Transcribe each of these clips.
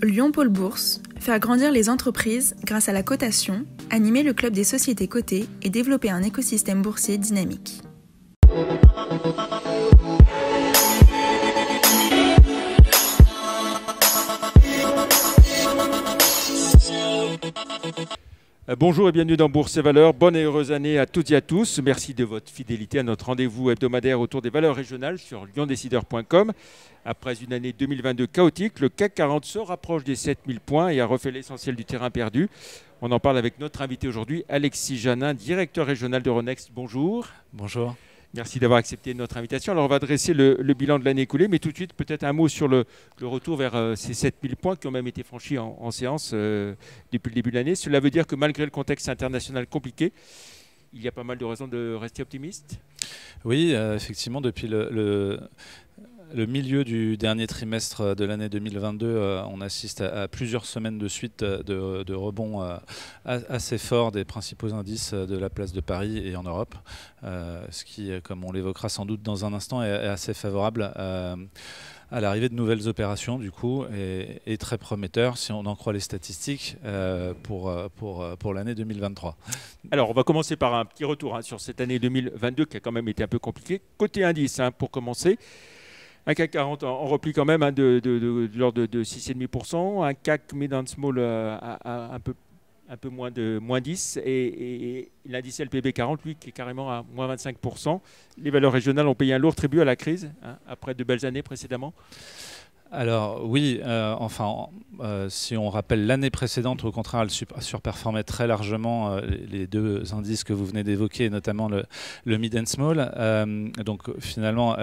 Lyon Pôle Bourse, faire grandir les entreprises grâce à la cotation, animer le club des sociétés cotées et développer un écosystème boursier dynamique. Bonjour et bienvenue dans Bourse et Valeurs. Bonne et heureuse année à toutes et à tous. Merci de votre fidélité à notre rendez-vous hebdomadaire autour des valeurs régionales sur lyondécideur.com. Après une année 2022 chaotique, le CAC 40 se rapproche des 7000 points et a refait l'essentiel du terrain perdu. On en parle avec notre invité aujourd'hui, Alexis Janin, directeur régional d'Euronext. Bonjour. Bonjour. Merci d'avoir accepté notre invitation. Alors, on va dresser le bilan de l'année écoulée, mais tout de suite, peut-être un mot sur le retour vers ces 7000 points qui ont même été franchis en séance depuis le début de l'année. Cela veut dire que malgré le contexte international compliqué, il y a pas mal de raisons de rester optimiste. Oui, effectivement, depuis le milieu du dernier trimestre de l'année 2022, on assiste à plusieurs semaines de suite de rebonds assez forts des principaux indices de la place de Paris et en Europe, ce qui, comme on l'évoquera sans doute dans un instant, est assez favorable à l'arrivée de nouvelles opérations du coup et très prometteur si on en croit les statistiques pour l'année 2023. Alors on va commencer par un petit retour sur cette année 2022 qui a quand même été un peu compliquée. Côté indice pour commencer. Un CAC 40 en repli quand même de l'ordre de 6,5%, un CAC Mid and Small un peu moins de moins 10 et l'indice LPB 40 lui qui est carrément à moins 25%. Les valeurs régionales ont payé un lourd tribut à la crise après de belles années précédemment. Alors oui, si on rappelle l'année précédente, au contraire, elle surperformait très largement les deux indices que vous venez d'évoquer, notamment le Mid and Small. Donc finalement,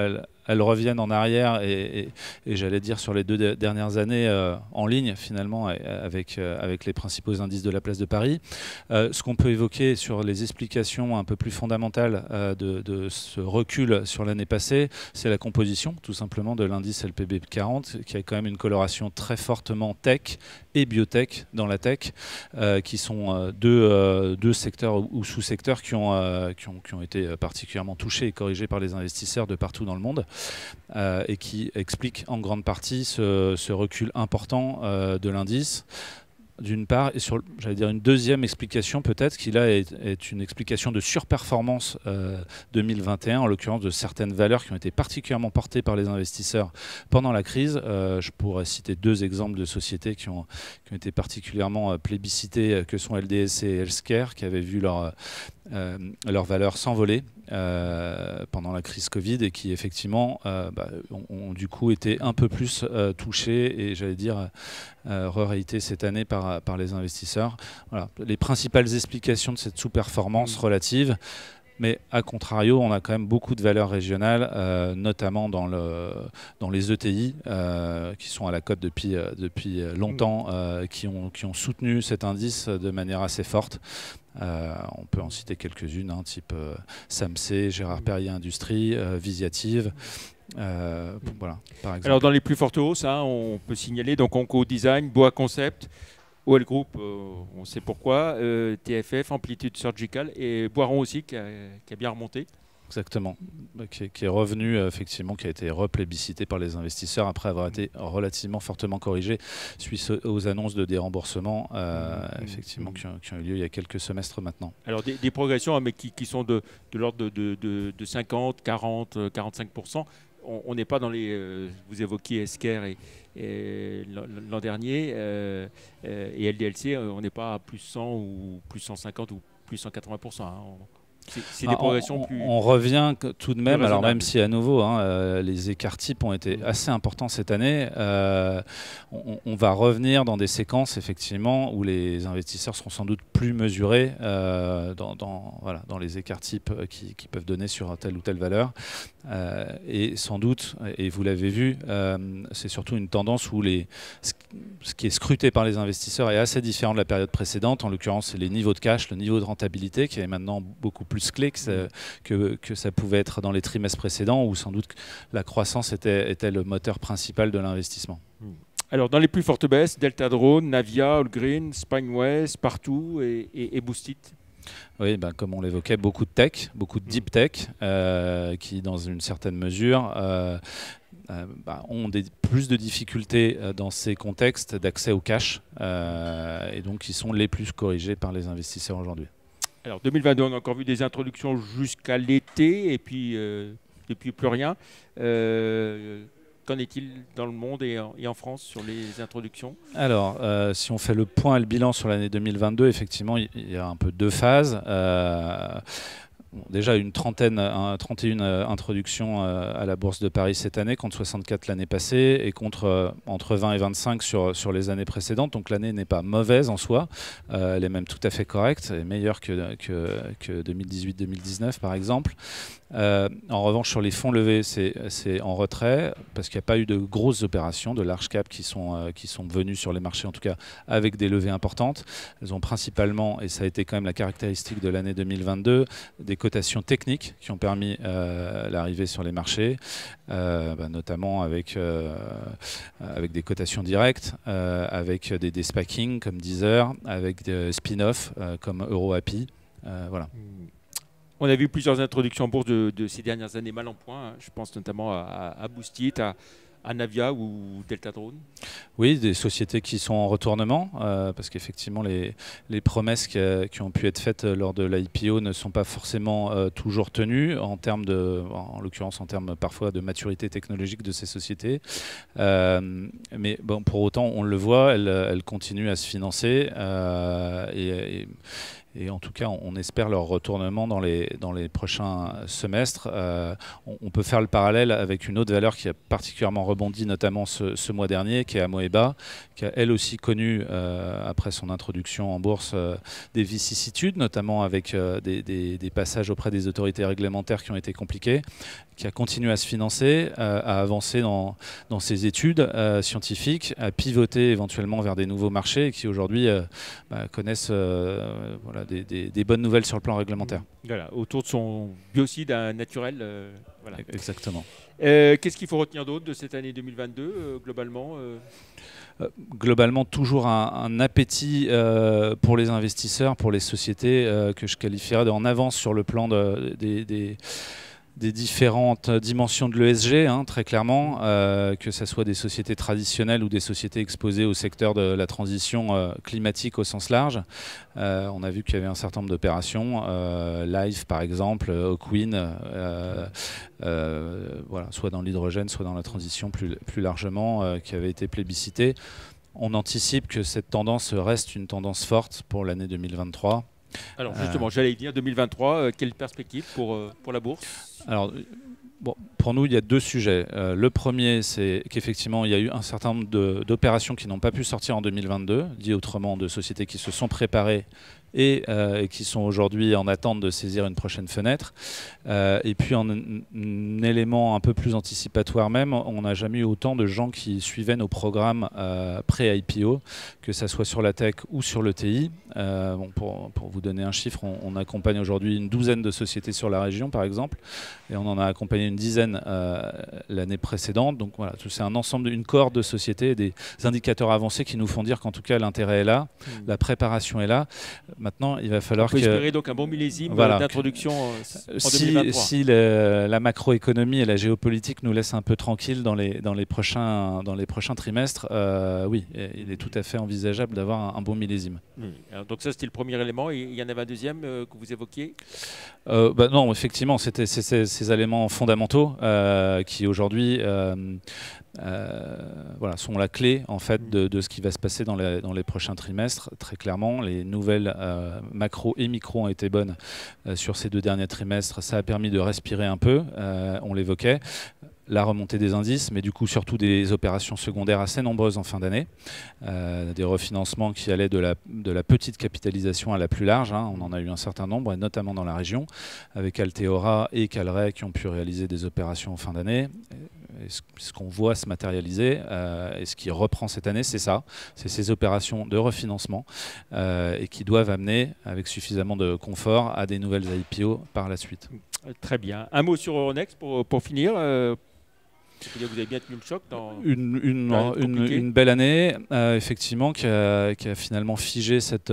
elles reviennent en arrière et j'allais dire sur les deux dernières années en ligne finalement avec les principaux indices de la place de Paris. Ce qu'on peut évoquer sur les explications un peu plus fondamentales de ce recul sur l'année passée, c'est la composition tout simplement de l'indice LPB 40 qui a quand même une coloration très fortement tech et biotech dans la tech, qui sont deux secteurs ou sous-secteurs qui ont été particulièrement touchés et corrigés par les investisseurs de partout dans le monde. Et qui explique en grande partie ce recul important de l'indice. D'une part, et sur, j'allais dire une deuxième explication peut-être, qui là est une explication de surperformance 2021, en l'occurrence de certaines valeurs qui ont été particulièrement portées par les investisseurs pendant la crise. Je pourrais citer deux exemples de sociétés qui ont été particulièrement plébiscitées, que sont LDS et Healthcare, qui avaient vu leur valeur s'envoler pendant la crise Covid et qui effectivement ont du coup été un peu plus touchés et j'allais dire re-ratés cette année par les investisseurs. Voilà, les principales explications de cette sous-performance relative. Mais à contrario, on a quand même beaucoup de valeurs régionales, notamment dans les ETI, qui sont à la cote depuis longtemps, qui ont soutenu cet indice de manière assez forte. On peut en citer quelques-unes, type SAMC, Gérard Perrier Industrie, Visiative. Voilà, par exemple. Alors dans les plus fortes hausses, on peut signaler donc Onco Design, Boa Concept, OL Group, on sait pourquoi, TFF, Amplitude Surgical et Boiron aussi qui a bien remonté. Exactement, qui est revenu effectivement, qui a été replébiscité par les investisseurs après avoir été relativement fortement corrigé suite aux annonces de déremboursement effectivement qui ont eu lieu il y a quelques semestres maintenant. Alors des progressions mais qui sont de l'ordre de 50, 40, 45%. On n'est pas dans les... vous évoquiez Healthcare et l'an dernier et LDLC, on n'est pas à plus 100 ou plus 150 ou plus 180%. C'est des progressions plus... On revient tout de même, alors même si à nouveau les écarts types ont été assez importants cette année, on va revenir dans des séquences effectivement où les investisseurs seront sans doute plus mesurés dans les écarts types qui peuvent donner sur telle ou telle valeur. Et sans doute, et vous l'avez vu, c'est surtout une tendance où ce qui est scruté par les investisseurs est assez différent de la période précédente. En l'occurrence, c'est les niveaux de cash, le niveau de rentabilité qui est maintenant beaucoup plus clé que ça pouvait être dans les trimestres précédents où sans doute la croissance était le moteur principal de l'investissement. Alors dans les plus fortes baisses, Delta Drone, Navia, Allgreen, Spineway, Partout et Boostit. Oui, ben, comme on l'évoquait, beaucoup de tech, beaucoup de deep tech, qui dans une certaine mesure ont plus de difficultés dans ces contextes d'accès au cash, et donc qui sont les plus corrigés par les investisseurs aujourd'hui. Alors 2022, on a encore vu des introductions jusqu'à l'été, et puis depuis plus rien. Qu'en est-il dans le monde et en France sur les introductions? Alors, si on fait le point et le bilan sur l'année 2022, effectivement, il y a un peu deux phases. Déjà une 31 introductions à la Bourse de Paris cette année, contre 64 l'année passée, et contre entre 20 et 25 sur les années précédentes. Donc l'année n'est pas mauvaise en soi, elle est même tout à fait correcte, elle est meilleure que 2018-2019 par exemple. En revanche, sur les fonds levés, c'est en retrait, parce qu'il n'y a pas eu de grosses opérations, de large cap qui sont venues sur les marchés, en tout cas avec des levées importantes. Elles ont principalement, et ça a été quand même la caractéristique de l'année 2022, des cotations techniques qui ont permis l'arrivée sur les marchés, notamment avec des cotations directes, avec des despacking comme Deezer, avec des spin-off comme EuroAPI. Voilà. On a vu plusieurs introductions en bourse de ces dernières années mal en point. Je pense notamment à Boostit, à Navia ou Delta Drone. Oui, des sociétés qui sont en retournement, parce qu'effectivement les promesses qui ont pu être faites lors de l'IPO ne sont pas forcément toujours tenues, en l'occurrence en termes parfois de maturité technologique de ces sociétés. Mais bon, pour autant, on le voit, elles continuent à se financer, et en tout cas, on espère leur retournement dans les prochains semestres. On peut faire le parallèle avec une autre valeur qui a particulièrement rebondi, notamment ce mois dernier, qui est Amoeba, qui a elle aussi connu, après son introduction en bourse, des vicissitudes, notamment avec des passages auprès des autorités réglementaires qui ont été compliqués, qui a continué à se financer, à avancer dans ses études scientifiques, à pivoter éventuellement vers des nouveaux marchés, et qui aujourd'hui connaissent des bonnes nouvelles sur le plan réglementaire. Voilà, autour de son biocide naturel. Voilà. Exactement. Qu'est-ce qu'il faut retenir d'autre de cette année 2022, globalement Globalement, toujours un appétit pour les investisseurs, pour les sociétés que je qualifierais en avance sur le plan des différentes dimensions de l'ESG, très clairement, que ce soit des sociétés traditionnelles ou des sociétés exposées au secteur de la transition climatique au sens large. On a vu qu'il y avait un certain nombre d'opérations, Life par exemple, Oakwin, soit dans l'hydrogène, soit dans la transition plus largement, qui avait été plébiscitée. On anticipe que cette tendance reste une tendance forte pour l'année 2023. Alors justement, j'allais y venir, 2023, quelle perspective pour la bourse? Alors, pour nous, il y a deux sujets. Le premier, c'est qu'effectivement, il y a eu un certain nombre d'opérations qui n'ont pas pu sortir en 2022, dit autrement de sociétés qui se sont préparées et qui sont aujourd'hui en attente de saisir une prochaine fenêtre. Et puis en un élément un peu plus anticipatoire même, on n'a jamais eu autant de gens qui suivaient nos programmes pré-IPO, que ce soit sur la tech ou sur le TI. Pour vous donner un chiffre, on accompagne aujourd'hui une douzaine de sociétés sur la région par exemple, et on en a accompagné une dizaine l'année précédente. Donc voilà, c'est un ensemble, une cohorte de sociétés, des indicateurs avancés qui nous font dire qu'en tout cas l'intérêt est là, la préparation est là. Maintenant, il va falloir on peut espérer donc un bon millésime d'introduction en 2023. Si la macroéconomie et la géopolitique nous laissent un peu tranquilles dans les prochains trimestres, oui, il est tout à fait envisageable d'avoir un bon millésime. Alors, donc ça, c'était le premier élément. Et il y en avait un deuxième que vous évoquiez Non, effectivement, c'était ces éléments fondamentaux qui aujourd'hui sont la clé en fait de ce qui va se passer dans les prochains trimestres. Très clairement, les nouvelles macro et micro ont été bonnes sur ces deux derniers trimestres. Ça a permis de respirer un peu, on l'évoquait. La remontée des indices, mais du coup surtout des opérations secondaires assez nombreuses en fin d'année, des refinancements qui allaient de la petite capitalisation à la plus large, on en a eu un certain nombre, et notamment dans la région, avec Alteora et Calray qui ont pu réaliser des opérations en fin d'année. Ce qu'on voit se matérialiser et ce qui reprend cette année, c'est ces opérations de refinancement et qui doivent amener avec suffisamment de confort à des nouvelles IPO par la suite. Très bien. Un mot sur Euronext pour finir. Vous avez bien tenu le choc une belle année, effectivement, qui a finalement figé cette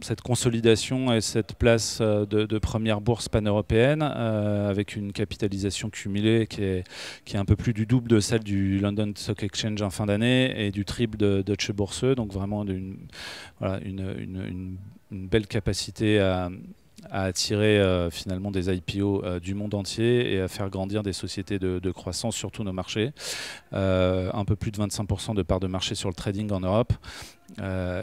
cette consolidation et cette place de première bourse pan-européenne avec une capitalisation cumulée qui est un peu plus du double de celle du London Stock Exchange en fin d'année et du triple de Deutsche Börse, donc vraiment une belle capacité à attirer finalement des IPO du monde entier et à faire grandir des sociétés de croissance sur tous nos marchés. Un peu plus de 25% de part de marché sur le trading en Europe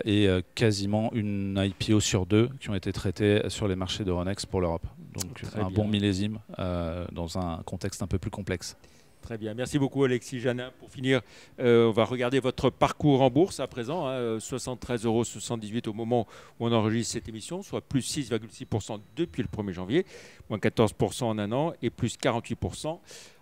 et quasiment une IPO sur 2 qui ont été traitées sur les marchés d'Euronext pour l'Europe. Donc bon millésime dans un contexte un peu plus complexe. Très bien, merci beaucoup Alexis Janin. Pour finir, on va regarder votre parcours en bourse à présent, 73,78 € au moment où on enregistre cette émission, soit plus 6,6% depuis le 1er janvier, moins 14% en un an et plus 48%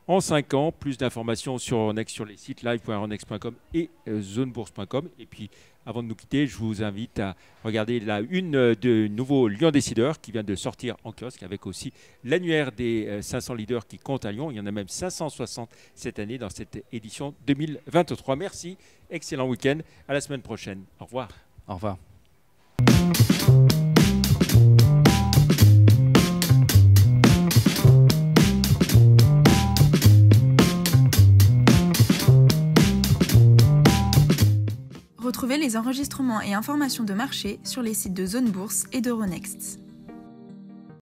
en 5 ans. Plus d'informations sur Euronext sur les sites live.euronext.com et zonebourse.com. Et puis, avant de nous quitter, je vous invite à regarder la une du nouveau Lyon Décideur qui vient de sortir en kiosque avec aussi l'annuaire des 500 leaders qui comptent à Lyon. Il y en a même 560 cette année dans cette édition 2023. Merci, excellent week-end. À la semaine prochaine. Au revoir. Au revoir. Retrouvez les enregistrements et informations de marché sur les sites de Zone Bourse et d'Euronext.